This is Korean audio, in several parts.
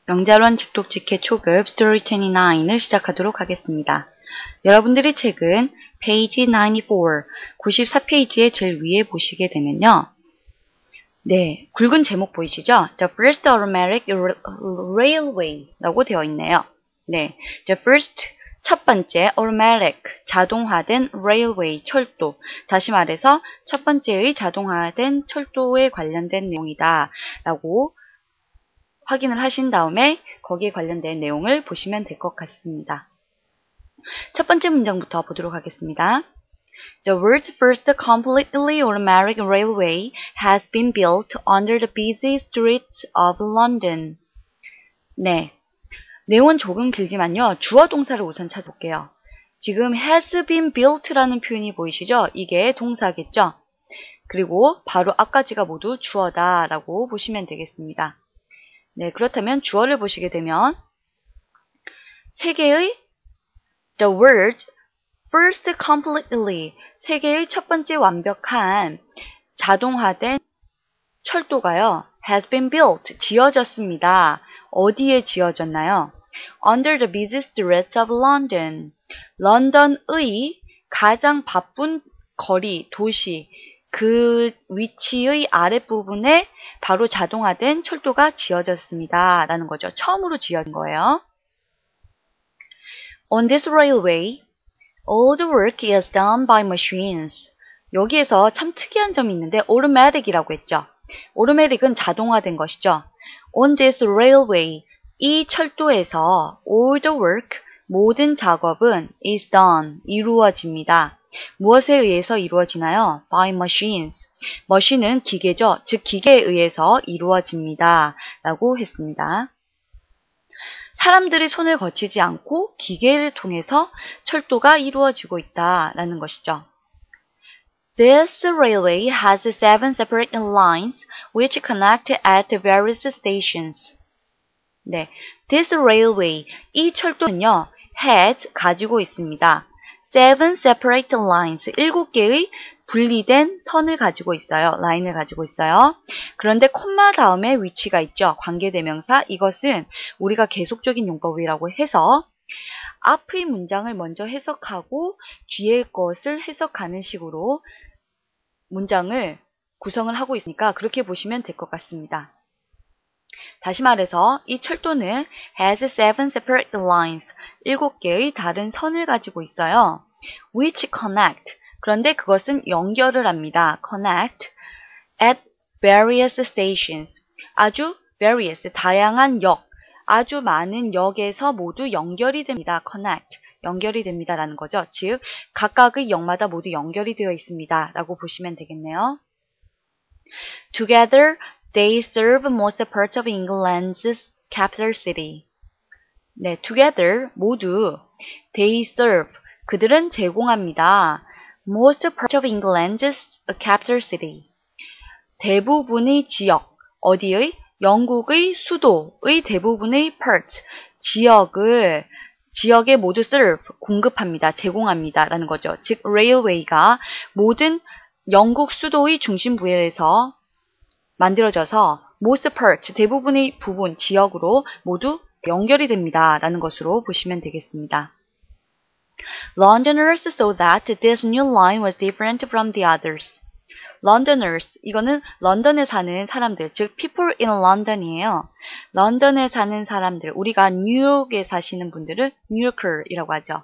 명자론 직독 직해 초급 스토리 29을 시작하도록 하겠습니다. 여러분들이 책은 페이지 94페이지의 제일 위에 보시게 되면요. 네, 굵은 제목 보이시죠? The First Automatic Railway 라고 되어 있네요. 네, The First 첫 번째 automatic 자동화된 railway 철도, 다시 말해서 첫 번째의 자동화된 철도에 관련된 내용이다 라고 확인을 하신 다음에 거기에 관련된 내용을 보시면 될 것 같습니다. 첫 번째 문장부터 보도록 하겠습니다. The world's first completely automatic railway has been built under the busy streets of London. 네, 내용은 조금 길지만요. 주어 동사를 우선 찾아볼게요. 지금 has been built라는 표현이 보이시죠? 이게 동사겠죠? 그리고 바로 앞까지가 모두 주어다라고 보시면 되겠습니다. 네, 그렇다면 주어를 보시게 되면 세계의 the world first completely 세계의 첫 번째 완벽한 자동화된 철도가요. has been built 지어졌습니다. 어디에 지어졌나요? Under the busy streets of London 런던의 가장 바쁜 거리, 도시 그 위치의 아랫부분에 바로 자동화된 철도가 지어졌습니다. 라는 거죠. 처음으로 지어진 거예요. On this railway, all the work is done by machines. 여기에서 참 특이한 점이 있는데 automatic이라고 했죠. automatic은 자동화된 것이죠. On this railway, 이 철도에서 all the work, 모든 작업은 is done, 이루어집니다. 무엇에 의해서 이루어지나요? By machines. 머신은 기계죠. 즉 기계에 의해서 이루어집니다. 라고 했습니다. 사람들이 손을 거치지 않고 기계를 통해서 철도가 이루어지고 있다라는 것이죠. This railway has 7 separate lines which connect at various stations. 네, this railway, 이 철도는요, has 가지고 있습니다. 7 separate lines, 7개의 분리된 선을 가지고 있어요. 라인을 가지고 있어요. 그런데 콤마 다음에 위치가 있죠. 관계대명사. 이것은 우리가 계속적인 용법이라고 해서 앞의 문장을 먼저 해석하고 뒤의 것을 해석하는 식으로 문장을 구성을 하고 있으니까 그렇게 보시면 될 것 같습니다. 다시 말해서 이 철도는 has 7 separate lines, 7개의 다른 선을 가지고 있어요. which connect, 그런데 그것은 연결을 합니다. connect at various stations, 아주 various, 다양한 역, 아주 많은 역에서 모두 연결이 됩니다. connect, 연결이 됩니다라는 거죠. 즉 각각의 역마다 모두 연결이 되어 있습니다. 라고 보시면 되겠네요. Together, they serve most parts of England's capital city. 네, together, 모두, they serve, 그들은 제공합니다. Most parts of England's capital city. 대부분의 지역, 어디의? 영국의 수도의 대부분의 parts, 지역에 모두 serve, 공급합니다. 제공합니다. 라는 거죠. 즉, railway가 모든 영국 수도의 중심부에서 만들어져서 most part, 대부분의 부분, 지역으로 모두 연결이 됩니다. 라는 것으로 보시면 되겠습니다. Londoners saw that this new line was different from the others. Londoners, 이거는 런던에 사는 사람들, 즉 people in London이에요. 런던에 사는 사람들, 우리가 뉴욕에 사시는 분들은 뉴요커이라고 하죠.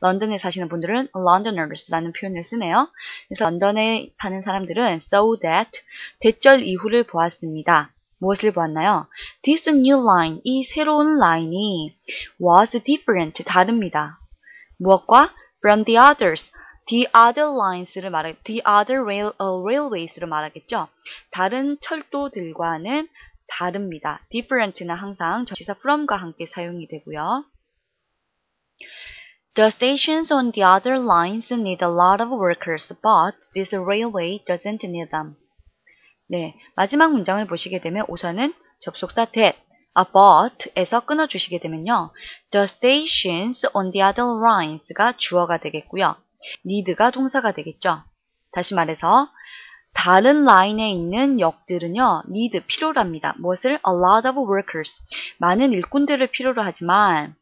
런던에 사시는 분들은 Londoners라는 표현을 쓰네요. 그래서 런던에 사는 사람들은 saw that, 대절 이후를 보았습니다. 무엇을 보았나요? This new line, 이 새로운 라인이 was different, 다릅니다. 무엇과? From the others, the other lines를 the other railways를 말하겠죠. 다른 철도들과는 다릅니다. different는 항상 전치사 from과 함께 사용이 되고요. The stations on the other lines need a lot of workers, but this railway doesn't need them. 네, 마지막 문장을 보시게 되면 우선은 접속사 that, but에서 끊어주시게 되면요. The stations on the other lines가 주어가 되겠고요. need가 동사가 되겠죠. 다시 말해서 다른 라인에 있는 역들은요, need, 필요로 합니다. 무엇을? A lot of workers. 많은 일꾼들을 필요로 하지만,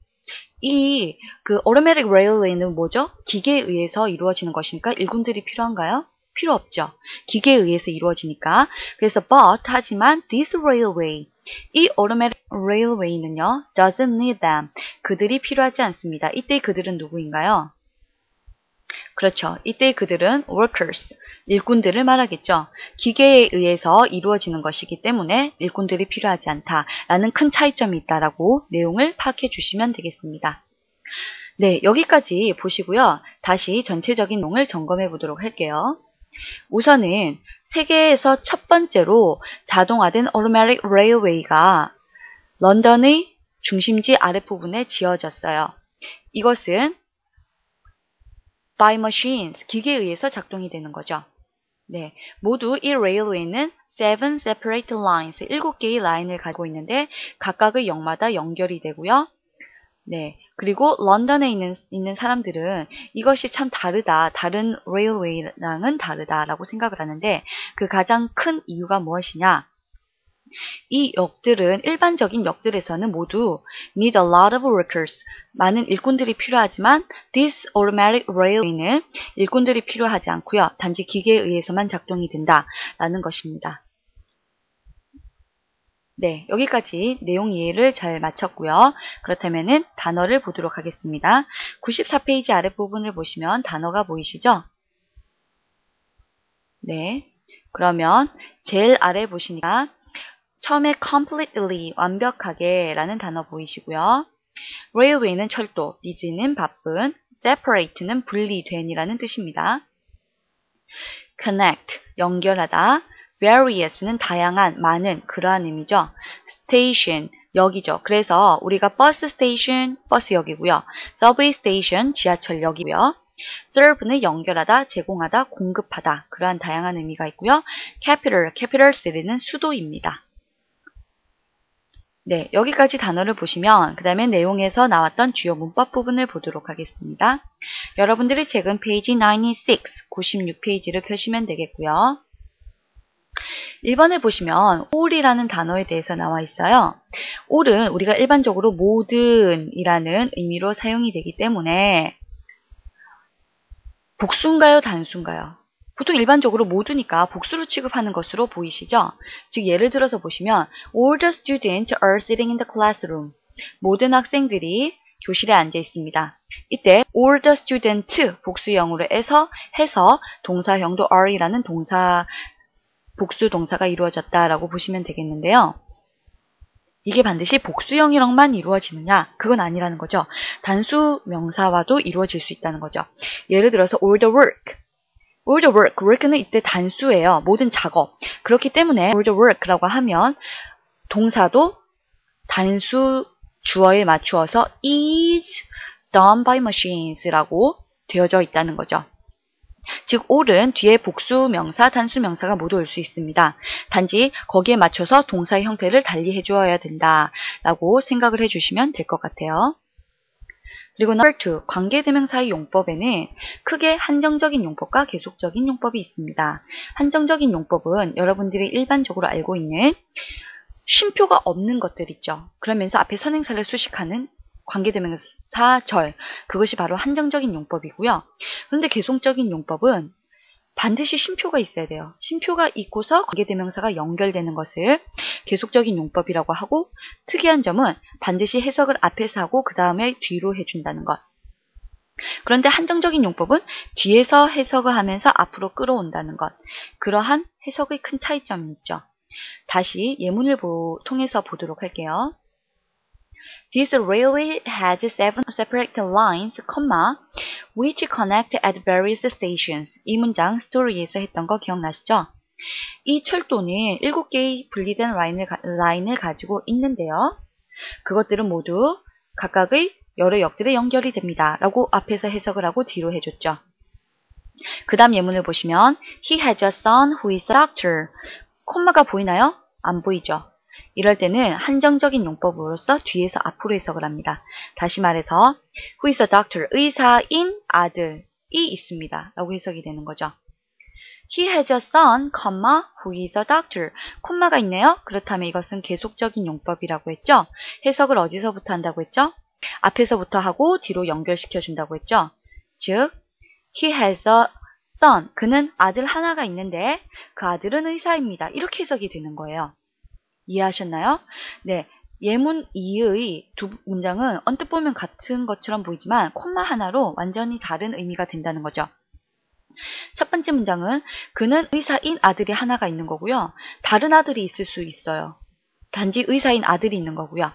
그 automatic railway는 뭐죠? 기계에 의해서 이루어지는 것이니까 일꾼들이 필요한가요? 필요 없죠. 기계에 의해서 이루어지니까. 그래서 but, 하지만 this railway, 이 automatic railway는요, doesn't need them. 그들이 필요하지 않습니다. 이때 그들은 누구인가요? 그렇죠. 이때 그들은 workers, 일꾼들을 말하겠죠. 기계에 의해서 이루어지는 것이기 때문에 일꾼들이 필요하지 않다라는 큰 차이점이 있다라고 내용을 파악해 주시면 되겠습니다. 네, 여기까지 보시고요. 다시 전체적인 내용을 점검해 보도록 할게요. 우선은 세계에서 첫 번째로 자동화된 automatic railway가 런던의 중심지 아랫부분에 지어졌어요. 이것은 by machines, 기계에 의해서 작동이 되는 거죠. 네, 모두 이 레일웨이는 7 separate lines, 7개의 라인을 가지고 있는데 각각의 역마다 연결이 되고요. 네, 그리고 런던에 있는 사람들은 이것이 참 다르다, 다른 레일웨이랑은 다르다라고 생각을 하는데 그 가장 큰 이유가 무엇이냐? 이 역들은 일반적인 역들에서는 모두 need a lot of workers, 많은 일꾼들이 필요하지만 this automatic railway는 일꾼들이 필요하지 않고요. 단지 기계에 의해서만 작동이 된다라는 것입니다. 네, 여기까지 내용 이해를 잘 마쳤고요. 그렇다면은 단어를 보도록 하겠습니다. 94페이지 아랫부분을 보시면 단어가 보이시죠? 네, 그러면 제일 아래 보시니까 처음에 completely, 완벽하게 라는 단어 보이시고요. railway는 철도, busy는 바쁜, separate는 분리된 이라는 뜻입니다. connect, 연결하다, various는 다양한, 많은, 그러한 의미죠. station, 역이죠. 그래서 우리가 버스 스테이션, 버스역이고요. subway station, 지하철역이고요. serve는 연결하다, 제공하다, 공급하다, 그러한 다양한 의미가 있고요. capital city는 수도입니다. 네, 여기까지 단어를 보시면 그 다음에 내용에서 나왔던 주요 문법 부분을 보도록 하겠습니다. 여러분들이 책은 페이지 96페이지를 펴시면 되겠고요. 1번을 보시면 all이라는 단어에 대해서 나와 있어요. all은 우리가 일반적으로 모든이라는 의미로 사용이 되기 때문에 복수인가요? 단수인가요? 보통 일반적으로 모두니까 복수로 취급하는 것으로 보이시죠? 즉 예를 들어서 보시면 all the students are sitting in the classroom. 모든 학생들이 교실에 앉아 있습니다. 이때 all the students 복수형으로 해서 동사형도 are이라는 복수 동사가 이루어졌다라고 보시면 되겠는데요. 이게 반드시 복수형이랑만 이루어지느냐? 그건 아니라는 거죠. 단수 명사와도 이루어질 수 있다는 거죠. 예를 들어서 all the work. all the work, work는 이때 단수예요. 모든 작업. 그렇기 때문에 all the work라고 하면 동사도 단수 주어에 맞추어서 is done by machines라고 되어져 있다는 거죠. 즉 all은 뒤에 복수 명사, 단수 명사가 모두 올 수 있습니다. 단지 거기에 맞춰서 동사의 형태를 달리 해주어야 된다라고 생각을 해주시면 될 것 같아요. 그리고 number 2, 관계대명사의 용법에는 크게 한정적인 용법과 계속적인 용법이 있습니다. 한정적인 용법은 여러분들이 일반적으로 알고 있는 쉼표가 없는 것들 있죠. 그러면서 앞에 선행사를 수식하는 관계대명사 절, 그것이 바로 한정적인 용법이고요. 그런데 계속적인 용법은 반드시 쉼표가 있어야 돼요. 쉼표가 있고서 관계대명사가 연결되는 것을 계속적인 용법이라고 하고, 특이한 점은 반드시 해석을 앞에서 하고 그 다음에 뒤로 해준다는 것. 그런데 한정적인 용법은 뒤에서 해석을 하면서 앞으로 끌어온다는 것. 그러한 해석의 큰 차이점이 있죠. 다시 예문을 통해서 보도록 할게요. This railway has 7 separate lines, which connect at various stations. 이 문장 스토리에서 했던 거 기억나시죠? 이 철도는 7개의 분리된 라인을 가지고 있는데요. 그것들은 모두 각각의 여러 역들에 연결이 됩니다. 라고 앞에서 해석을 하고 뒤로 해줬죠. 그 다음 예문을 보시면 He has a son who is a doctor. 콤마가 보이나요? 안 보이죠? 이럴 때는 한정적인 용법으로서 뒤에서 앞으로 해석을 합니다. 다시 말해서 Who is a doctor? 의사인 아들이 있습니다. 라고 해석이 되는 거죠. He has a son, who is a doctor. 콤마가 있네요. 그렇다면 이것은 계속적인 용법이라고 했죠. 해석을 어디서부터 한다고 했죠? 앞에서부터 하고 뒤로 연결시켜 준다고 했죠. 즉, he has a son. 그는 아들 하나가 있는데 그 아들은 의사입니다. 이렇게 해석이 되는 거예요. 이해하셨나요? 네. 예문 2의 두 문장은 언뜻 보면 같은 것처럼 보이지만 콤마 하나로 완전히 다른 의미가 된다는 거죠. 첫 번째 문장은 그는 의사인 아들이 하나가 있는 거고요. 다른 아들이 있을 수 있어요. 단지 의사인 아들이 있는 거고요.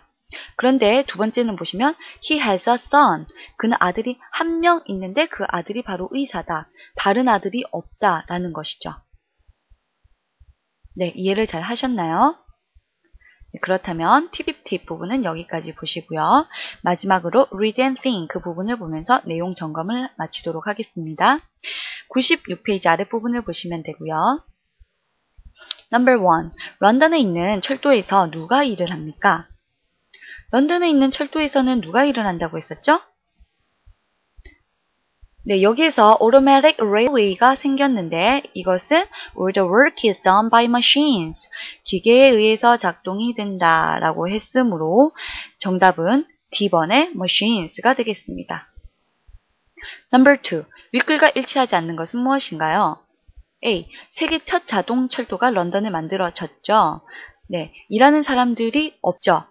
그런데 두 번째는 보시면 he has a son. 그는 아들이 한 명 있는데 그 아들이 바로 의사다. 다른 아들이 없다라는 것이죠. 네, 이해를 잘 하셨나요? 네, 그렇다면 팁 부분은 여기까지 보시고요. 마지막으로 read and think 그 부분을 보면서 내용 점검을 마치도록 하겠습니다. 96페이지 아랫부분을 보시면 되고요. Number 1. 런던에 있는 철도에서 누가 일을 합니까? 런던에 있는 철도에서는 누가 일을 한다고 했었죠? 네, 여기에서 automatic railway가 생겼는데 이것은 where the work is done by machines. 기계에 의해서 작동이 된다라고 했으므로 정답은 D번의 machines가 되겠습니다. Number 2. 윗글과 일치하지 않는 것은 무엇인가요? A. 세계 첫 자동 철도가 런던에 만들어졌죠. 네, 일하는 사람들이 없죠.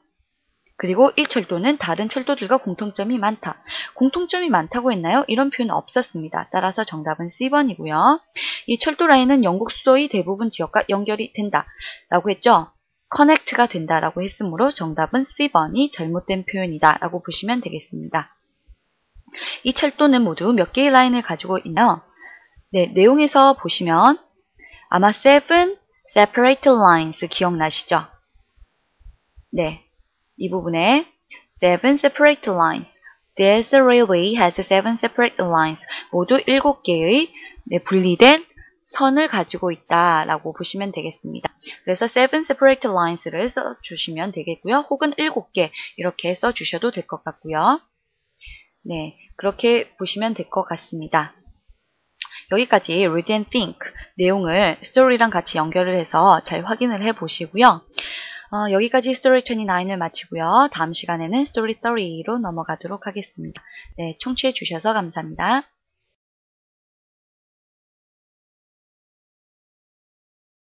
그리고 이 철도는 다른 철도들과 공통점이 많다. 공통점이 많다고 했나요? 이런 표현은 없었습니다. 따라서 정답은 C번이고요. 이 철도 라인은 영국 수도의 대부분 지역과 연결이 된다. 라고 했죠. 커넥트가 된다 라고 했으므로 정답은 C번이 잘못된 표현이다 라고 보시면 되겠습니다. 이 철도는 모두 몇 개의 라인을 가지고 있나요? 네, 내용에서 보시면 아마 7 separate lines 기억나시죠? 네. 이 부분에 7 separate lines. This railway has 7 separate lines. 모두 7개의 분리된 선을 가지고 있다라고 보시면 되겠습니다. 그래서 7 separate lines를 써주시면 되겠고요. 혹은 7개 이렇게 써주셔도 될 것 같고요. 네, 그렇게 보시면 될 것 같습니다. 여기까지 read and think 내용을 스토리랑 같이 연결을 해서 잘 확인을 해 보시고요. 여기까지 스토리 29을 마치고요. 다음 시간에는 스토리 30로 넘어가도록 하겠습니다. 네, 청취해 주셔서 감사합니다.